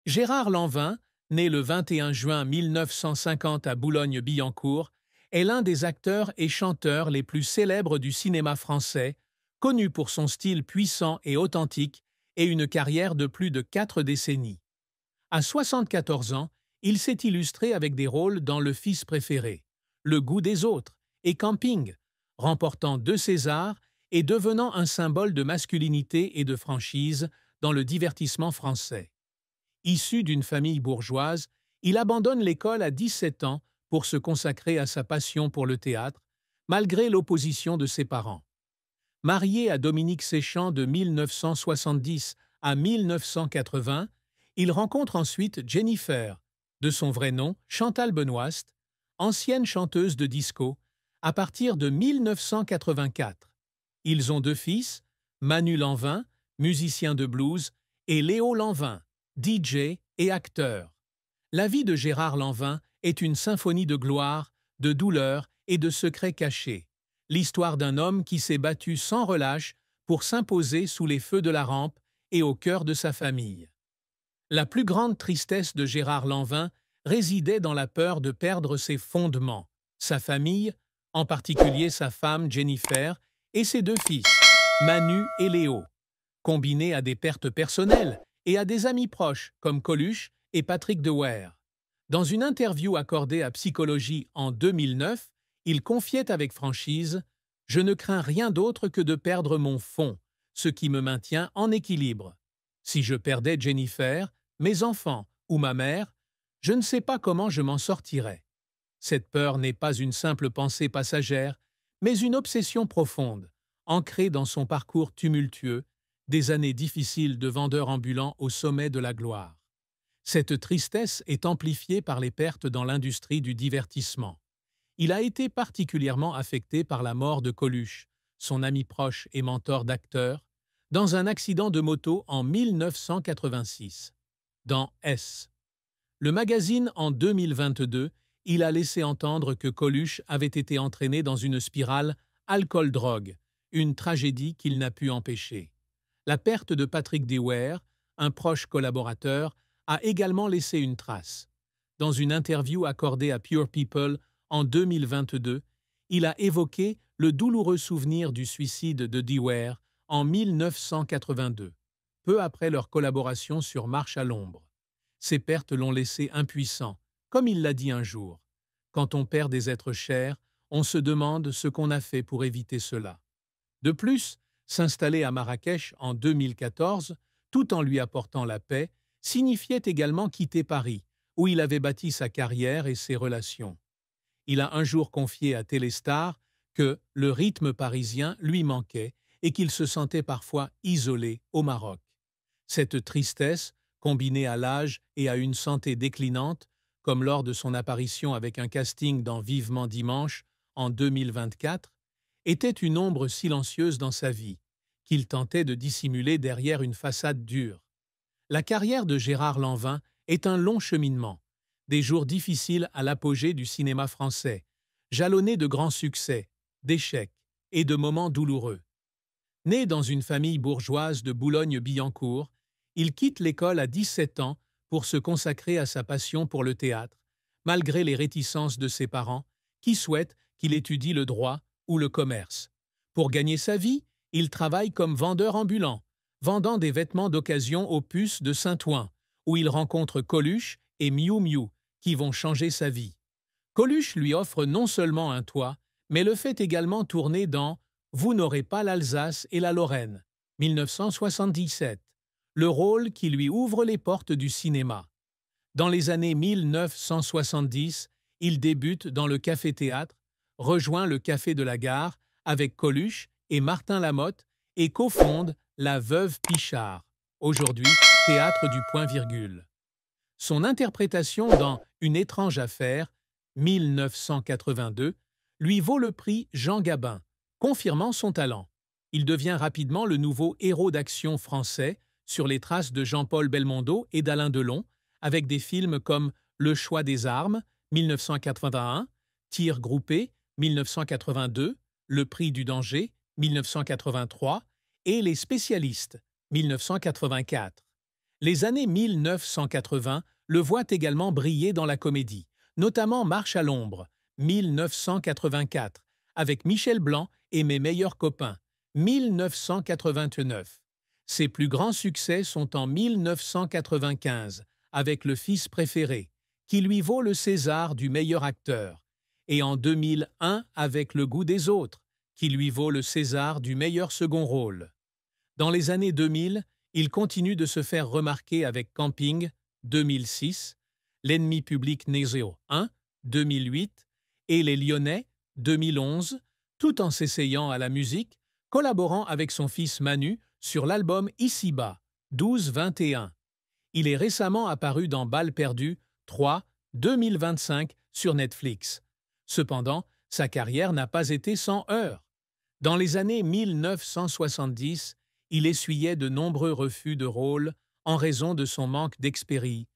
Gérard Lanvin, né le 21 juin 1950 à Boulogne-Billancourt, est l'un des acteurs et chanteurs les plus célèbres du cinéma français, connu pour son style puissant et authentique et une carrière de plus de 4 décennies. À 74 ans, il s'est illustré avec des rôles dans Le Fils préféré, Le goût des autres et Camping, remportant 2 Césars et devenant un symbole de masculinité et de franchise dans le divertissement français. Issu d'une famille bourgeoise, il abandonne l'école à 17 ans pour se consacrer à sa passion pour le théâtre, malgré l'opposition de ses parents. Marié à Dominique Séchant de 1970 à 1980, il rencontre ensuite Jennifer, de son vrai nom Chantal Benoist, ancienne chanteuse de disco, à partir de 1984. Ils ont 2 fils, Manu Lanvin, musicien de blues, et Léo Lanvin, DJ et acteur. La vie de Gérard Lanvin est une symphonie de gloire, de douleur et de secrets cachés. L'histoire d'un homme qui s'est battu sans relâche pour s'imposer sous les feux de la rampe et au cœur de sa famille. La plus grande tristesse de Gérard Lanvin résidait dans la peur de perdre ses fondements, sa famille, en particulier sa femme Jennifer, et ses 2 fils, Manu et Léo, combinés à des pertes personnelles et à des amis proches comme Coluche et Patrick Dewaere. Dans une interview accordée à Psychologie en 2009, il confiait avec franchise « Je ne crains rien d'autre que de perdre mon fond, ce qui me maintient en équilibre. Si je perdais Jennifer, mes enfants ou ma mère, je ne sais pas comment je m'en sortirais. Cette peur n'est pas une simple pensée passagère, mais une obsession profonde, ancrée dans son parcours tumultueux, des années difficiles de vendeur ambulant au sommet de la gloire. Cette tristesse est amplifiée par les pertes dans l'industrie du divertissement. Il a été particulièrement affecté par la mort de Coluche, son ami proche et mentor d'acteur, dans un accident de moto en 1986. Dans S. Le magazine en 2022, il a laissé entendre que Coluche avait été entraîné dans une spirale alcool-drogue, une tragédie qu'il n'a pu empêcher. La perte de Patrick Dewaere, un proche collaborateur, a également laissé une trace. Dans une interview accordée à Pure People en 2022, il a évoqué le douloureux souvenir du suicide de Dewaere en 1982, peu après leur collaboration sur Marche à l'ombre. Ces pertes l'ont laissé impuissant, comme il l'a dit un jour. Quand on perd des êtres chers, on se demande ce qu'on a fait pour éviter cela. De plus, s'installer à Marrakech en 2014, tout en lui apportant la paix, signifiait également quitter Paris, où il avait bâti sa carrière et ses relations. Il a un jour confié à Téléstar que le rythme parisien lui manquait et qu'il se sentait parfois isolé au Maroc. Cette tristesse, combinée à l'âge et à une santé déclinante, comme lors de son apparition avec un casting dans Vivement Dimanche en 2024, était une ombre silencieuse dans sa vie, qu'il tentait de dissimuler derrière une façade dure. La carrière de Gérard Lanvin est un long cheminement, des jours difficiles à l'apogée du cinéma français, jalonnés de grands succès, d'échecs et de moments douloureux. Né dans une famille bourgeoise de Boulogne-Billancourt, il quitte l'école à 17 ans pour se consacrer à sa passion pour le théâtre, malgré les réticences de ses parents, qui souhaitent qu'il étudie le droit ou le commerce. Pour gagner sa vie, il travaille comme vendeur ambulant, vendant des vêtements d'occasion aux puces de Saint-Ouen, où il rencontre Coluche et Miu Miu, qui vont changer sa vie. Coluche lui offre non seulement un toit, mais le fait également tourner dans « Vous n'aurez pas l'Alsace et la Lorraine » 1977, le rôle qui lui ouvre les portes du cinéma. Dans les années 1970, il débute dans le café-théâtre, rejoint le Café de la Gare avec Coluche et Martin Lamotte et cofonde La Veuve Pichard, aujourd'hui Théâtre du Point-Virgule. Son interprétation dans Une étrange affaire, 1982, lui vaut le prix Jean Gabin, confirmant son talent. Il devient rapidement le nouveau héros d'action français sur les traces de Jean-Paul Belmondo et d'Alain Delon, avec des films comme Le choix des armes, 1981, Tir groupé, 1982, Le prix du danger, 1983, et Les spécialistes, 1984. Les années 1980 le voient également briller dans la comédie, notamment Marche à l'ombre, 1984, avec Michel Blanc et Mes meilleurs copains, 1989. Ses plus grands succès sont en 1995, avec Le fils préféré, qui lui vaut le César du meilleur acteur, et en 2001 avec Le goût des autres, qui lui vaut le César du meilleur second rôle. Dans les années 2000, il continue de se faire remarquer avec Camping, 2006, L'ennemi public Nézéo 1, 2008, et Les Lyonnais, 2011, tout en s'essayant à la musique, collaborant avec son fils Manu sur l'album Ici-bas, 12-21. Il est récemment apparu dans Balles perdues 3, 2025 sur Netflix. Cependant, sa carrière n'a pas été sans heurts. Dans les années 1970, il essuyait de nombreux refus de rôle en raison de son manque d'expérience